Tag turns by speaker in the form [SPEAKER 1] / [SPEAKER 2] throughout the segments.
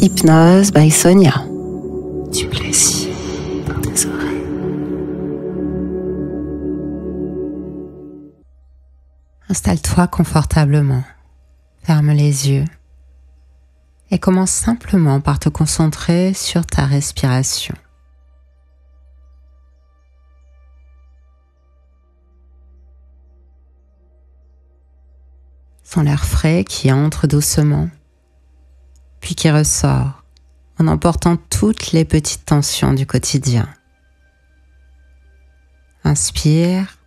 [SPEAKER 1] Hypnose by Sonia. Du plaisir dans tes oreilles. Installe-toi confortablement, ferme les yeux et commence simplement par te concentrer sur ta respiration. Sens l'air frais qui entre doucement, puis qui ressort en emportant toutes les petites tensions du quotidien. Inspire,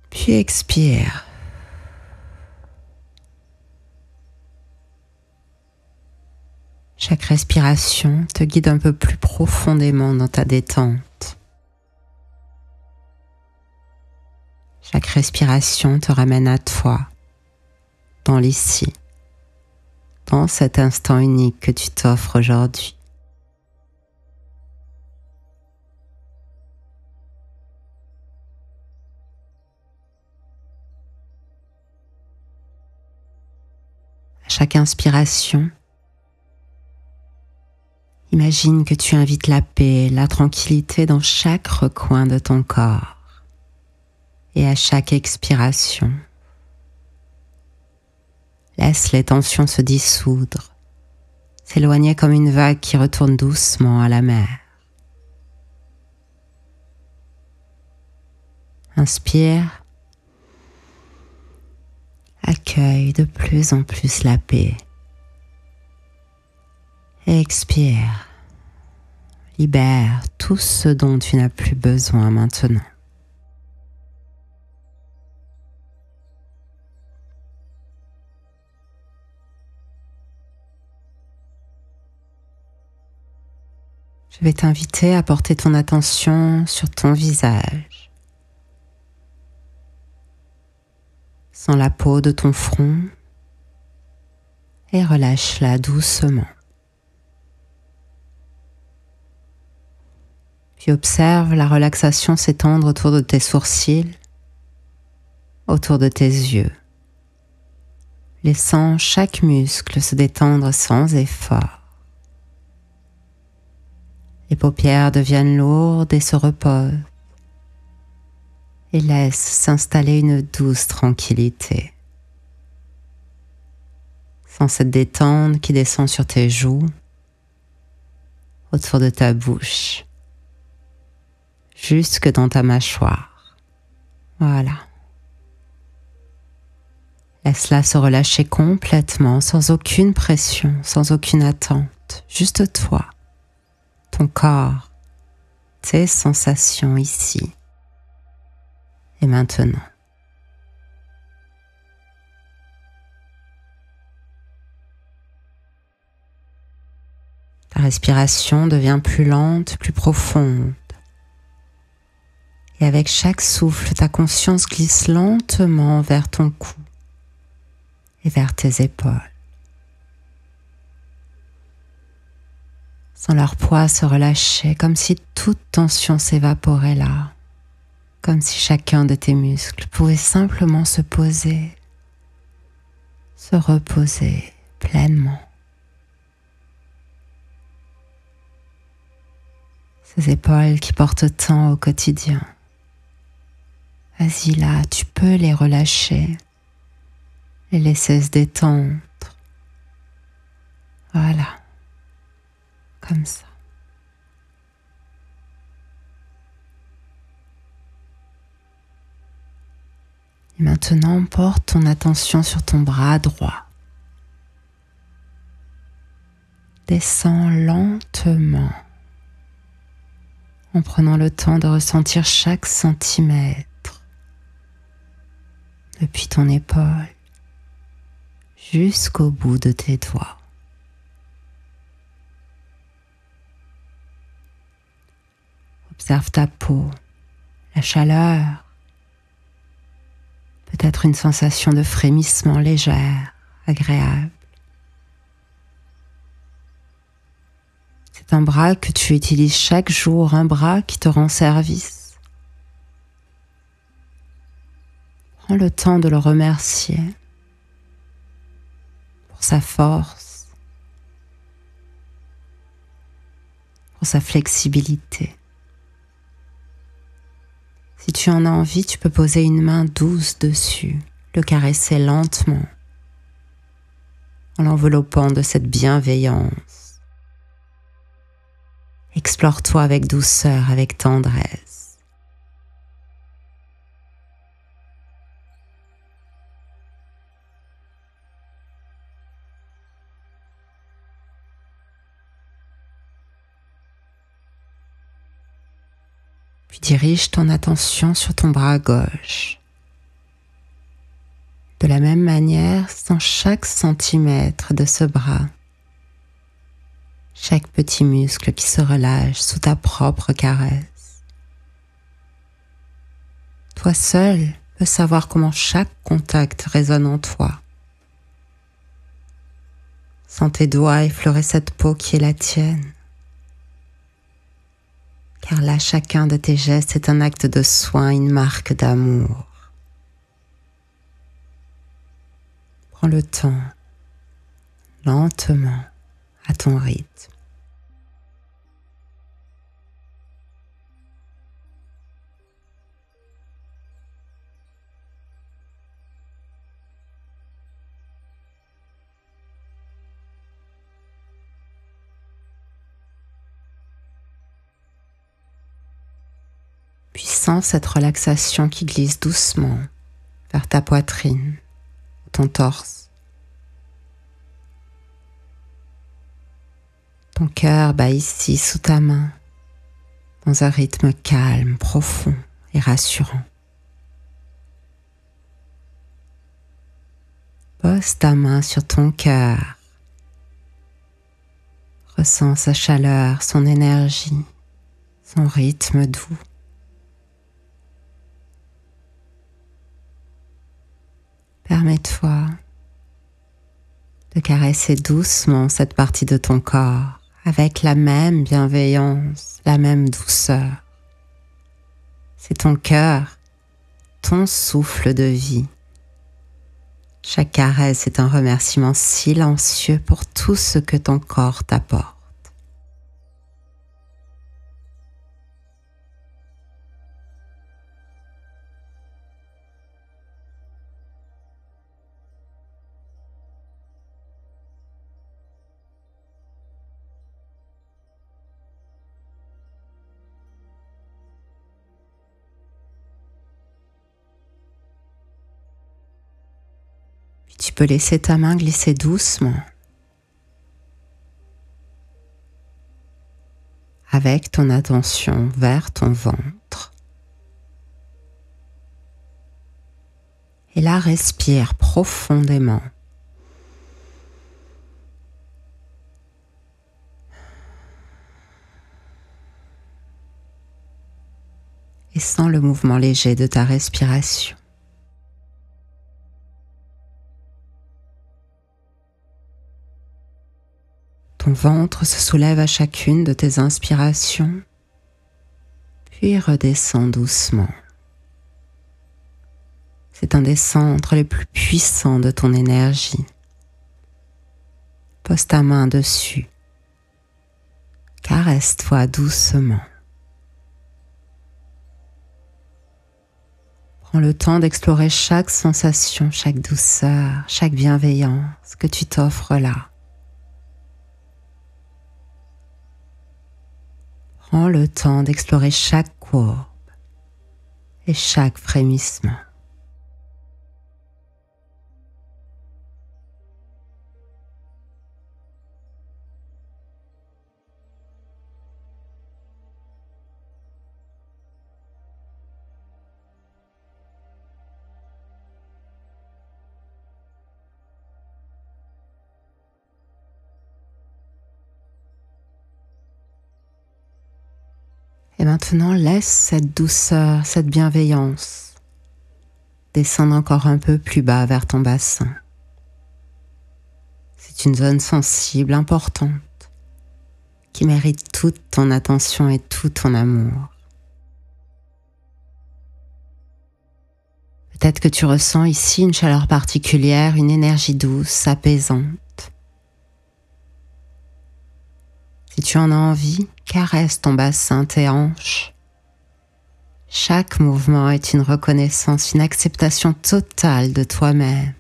[SPEAKER 1] puis expire. Chaque respiration te guide un peu plus profondément dans ta détente. Chaque respiration te ramène à toi, dans l'ici, dans cet instant unique que tu t'offres aujourd'hui. À chaque inspiration, imagine que tu invites la paix, la tranquillité dans chaque recoin de ton corps. Et à chaque expiration, laisse les tensions se dissoudre, s'éloigner comme une vague qui retourne doucement à la mer. Inspire, accueille de plus en plus la paix. Et expire, libère tout ce dont tu n'as plus besoin maintenant. Je vais t'inviter à porter ton attention sur ton visage. Sens la peau de ton front et relâche-la doucement. Puis observe la relaxation s'étendre autour de tes sourcils, autour de tes yeux, laissant chaque muscle se détendre sans effort. Les paupières deviennent lourdes et se reposent et laissent s'installer une douce tranquillité. Sens cette détente qui descend sur tes joues, autour de ta bouche, jusque dans ta mâchoire. Voilà. Laisse-la se relâcher complètement, sans aucune pression, sans aucune attente, juste toi. Ton corps, tes sensations ici et maintenant. Ta respiration devient plus lente, plus profonde. Et avec chaque souffle, ta conscience glisse lentement vers ton cou et vers tes épaules. Sans leur poids se relâcher, comme si toute tension s'évaporait là, comme si chacun de tes muscles pouvait simplement se poser, se reposer pleinement. Ces épaules qui portent tant au quotidien, vas-y là, tu peux les relâcher, les laisser se détendre. Voilà. Comme ça. Et maintenant, porte ton attention sur ton bras droit. Descends lentement en prenant le temps de ressentir chaque centimètre depuis ton épaule jusqu'au bout de tes doigts. Observe ta peau, la chaleur, peut-être une sensation de frémissement légère, agréable. C'est un bras que tu utilises chaque jour, un bras qui te rend service. Prends le temps de le remercier. pour sa force, pour sa flexibilité. Si tu en as envie, tu peux poser une main douce dessus, le caresser lentement, en l'enveloppant de cette bienveillance. Explore-toi avec douceur, avec tendresse. Puis dirige ton attention sur ton bras gauche. De la même manière, dans chaque centimètre de ce bras, chaque petit muscle qui se relâche sous ta propre caresse. Toi seul peux savoir comment chaque contact résonne en toi. Sens tes doigts effleurer cette peau qui est la tienne. Car là, chacun de tes gestes est un acte de soin, une marque d'amour. Prends le temps, lentement, à ton rythme. Puis sens cette relaxation qui glisse doucement vers ta poitrine, ton torse. Ton cœur bat ici sous ta main, dans un rythme calme, profond et rassurant. Pose ta main sur ton cœur. Ressens sa chaleur, son énergie, son rythme doux. Permets-toi de caresser doucement cette partie de ton corps avec la même bienveillance, la même douceur. C'est ton cœur, ton souffle de vie. Chaque caresse est un remerciement silencieux pour tout ce que ton corps t'apporte. Tu peux laisser ta main glisser doucement avec ton attention vers ton ventre. Et là, respire profondément. Et sens le mouvement léger de ta respiration. Ton ventre se soulève à chacune de tes inspirations, puis redescend doucement. C'est un des centres les plus puissants de ton énergie. Pose ta main dessus. Caresse-toi doucement. Prends le temps d'explorer chaque sensation, chaque douceur, chaque bienveillance que tu t'offres là. Prends le temps d'explorer chaque courbe et chaque frémissement. Et maintenant, laisse cette douceur, cette bienveillance descendre encore un peu plus bas vers ton bassin. C'est une zone sensible, importante, qui mérite toute ton attention et tout ton amour. Peut-être que tu ressens ici une chaleur particulière, une énergie douce, apaisante. Si tu en as envie, caresse ton bassin, tes hanches. Chaque mouvement est une reconnaissance, une acceptation totale de toi-même.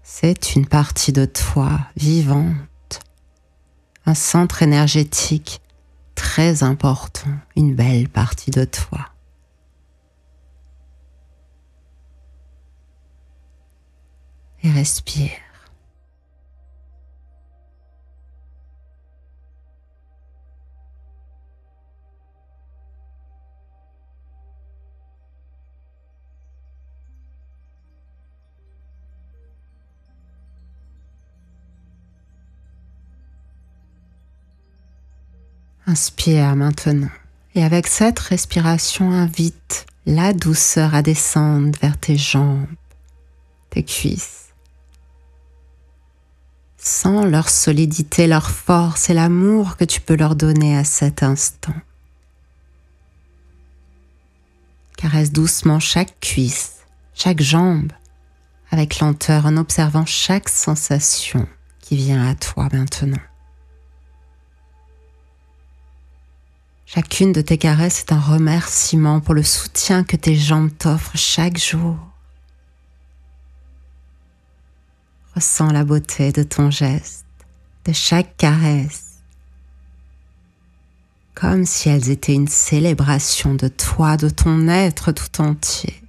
[SPEAKER 1] C'est une partie de toi vivante, un centre énergétique très important, une belle partie de toi. Et respire. Inspire maintenant. Et avec cette respiration, invite la douceur à descendre vers tes jambes, tes cuisses. Sens leur solidité, leur force et l'amour que tu peux leur donner à cet instant. Caresse doucement chaque cuisse, chaque jambe, avec lenteur en observant chaque sensation qui vient à toi maintenant. Chacune de tes caresses est un remerciement pour le soutien que tes jambes t'offrent chaque jour. Ressens la beauté de ton geste, de chaque caresse, comme si elles étaient une célébration de toi, de ton être tout entier.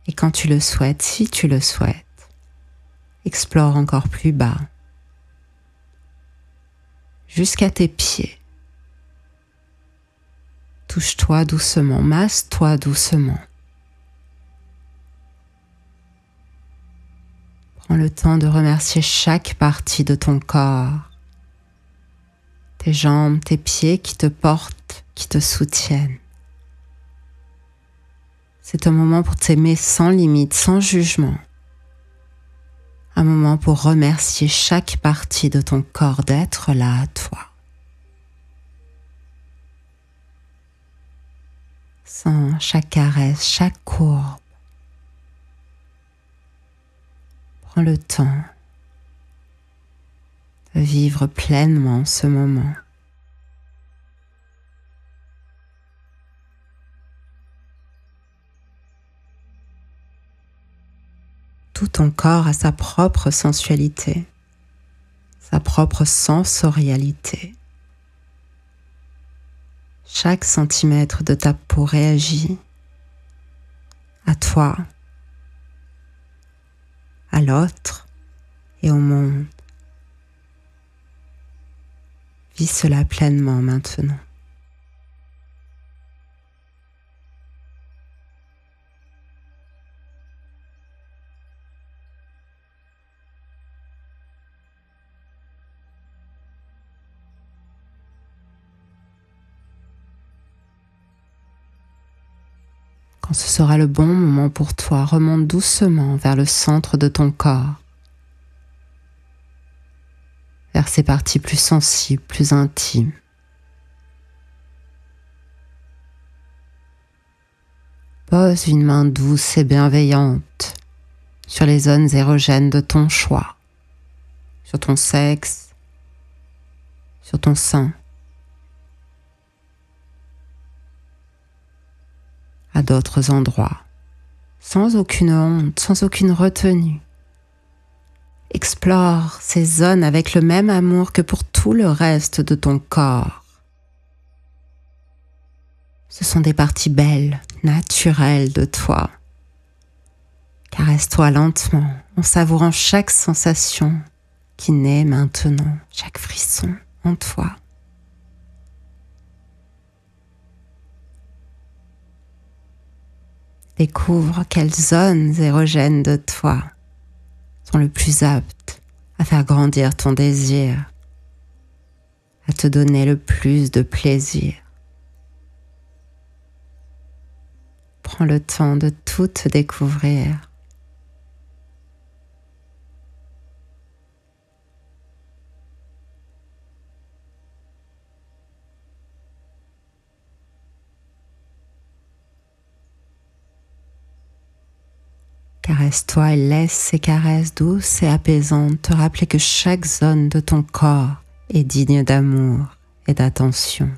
[SPEAKER 1] Et quand tu le souhaites, si tu le souhaites, explore encore plus bas, jusqu'à tes pieds. Touche-toi doucement, masse-toi doucement. Prends le temps de remercier chaque partie de ton corps, tes jambes, tes pieds qui te portent, qui te soutiennent. C'est un moment pour t'aimer sans limite, sans jugement. Un moment pour remercier chaque partie de ton corps d'être là à toi. Sens chaque caresse, chaque courbe. Prends le temps de vivre pleinement ce moment. Tout ton corps a sa propre sensualité, sa propre sensorialité. Chaque centimètre de ta peau réagit à toi, à l'autre et au monde. Vis cela pleinement maintenant. Quand ce sera le bon moment pour toi, remonte doucement vers le centre de ton corps, vers ses parties plus sensibles, plus intimes. Pose une main douce et bienveillante sur les zones érogènes de ton choix, sur ton sexe, sur ton sein, à d'autres endroits, sans aucune honte, sans aucune retenue. Explore ces zones avec le même amour que pour tout le reste de ton corps. Ce sont des parties belles, naturelles de toi. Caresse-toi lentement en savourant chaque sensation qui naît maintenant, chaque frisson en toi. Découvre quelles zones érogènes de toi sont le plus aptes à faire grandir ton désir, à te donner le plus de plaisir. Prends le temps de tout te découvrir. Caresse-toi et laisse ces caresses douces et apaisantes te rappeler que chaque zone de ton corps est digne d'amour et d'attention.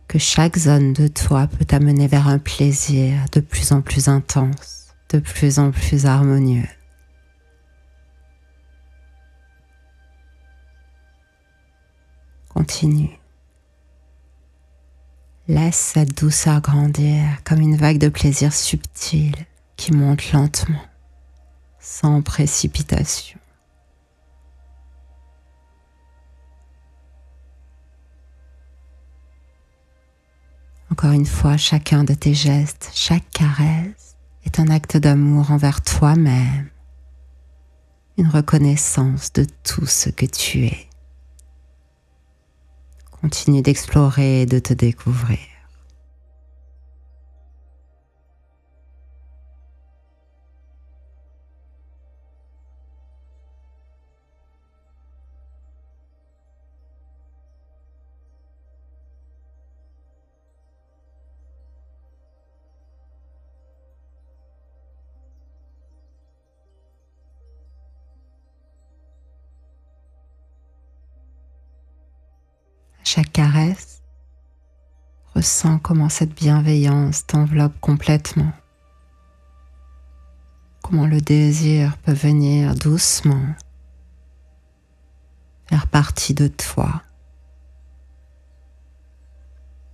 [SPEAKER 1] Que chaque zone de toi peut t'amener vers un plaisir de plus en plus intense, de plus en plus harmonieux. Continue. Laisse cette douceur grandir comme une vague de plaisir subtil qui monte lentement, sans précipitation. Encore une fois, chacun de tes gestes, chaque caresse est un acte d'amour envers toi-même, une reconnaissance de tout ce que tu es. Continue d'explorer et de te découvrir. Chaque caresse, ressens comment cette bienveillance t'enveloppe complètement. Comment le désir peut venir doucement faire partie de toi.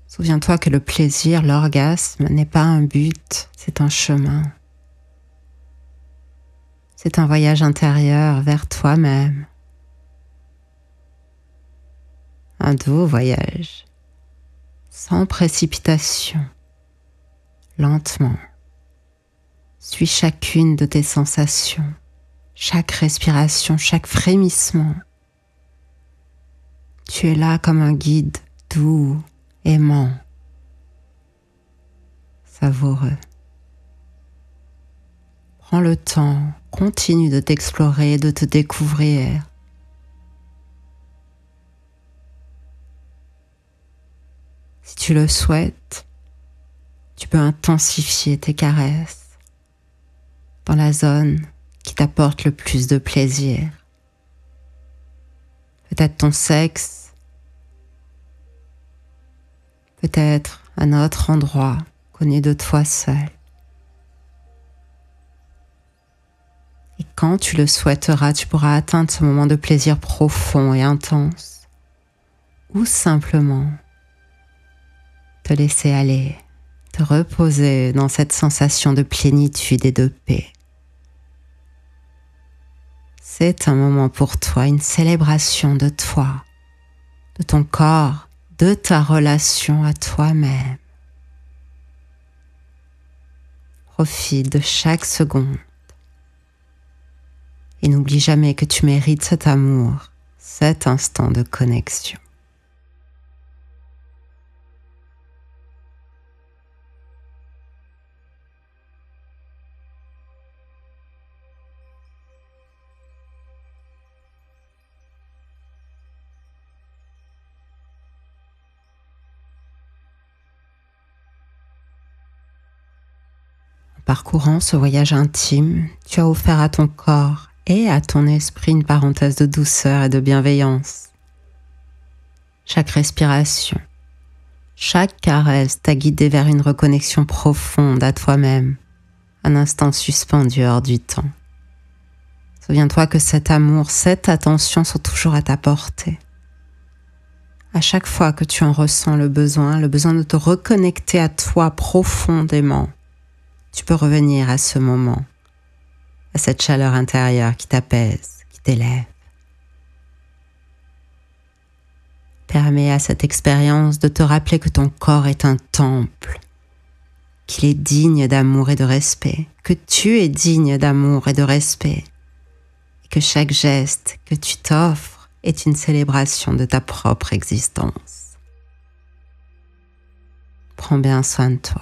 [SPEAKER 1] Souviens-toi que le plaisir, l'orgasme n'est pas un but, c'est un chemin. C'est un voyage intérieur vers toi-même. Un doux voyage, sans précipitation, lentement. Suis chacune de tes sensations, chaque respiration, chaque frémissement. Tu es là comme un guide doux, aimant, savoureux. Prends le temps, continue de t'explorer, de te découvrir. Si tu le souhaites, tu peux intensifier tes caresses dans la zone qui t'apporte le plus de plaisir. Peut-être ton sexe, peut-être un autre endroit connu de toi seul. Et quand tu le souhaiteras, tu pourras atteindre ce moment de plaisir profond et intense, ou simplement te laisser aller, te reposer dans cette sensation de plénitude et de paix. C'est un moment pour toi, une célébration de toi, de ton corps, de ta relation à toi-même. Profite de chaque seconde et n'oublie jamais que tu mérites cet amour, cet instant de connexion. Parcourant ce voyage intime, tu as offert à ton corps et à ton esprit une parenthèse de douceur et de bienveillance. Chaque respiration, chaque caresse t'a guidé vers une reconnexion profonde à toi-même, un instant suspendu hors du temps. Souviens-toi que cet amour, cette attention sont toujours à ta portée. À chaque fois que tu en ressens le besoin de te reconnecter à toi profondément, tu peux revenir à ce moment, à cette chaleur intérieure qui t'apaise, qui t'élève. Permets à cette expérience de te rappeler que ton corps est un temple, qu'il est digne d'amour et de respect, que tu es digne d'amour et de respect, et que chaque geste que tu t'offres est une célébration de ta propre existence. Prends bien soin de toi.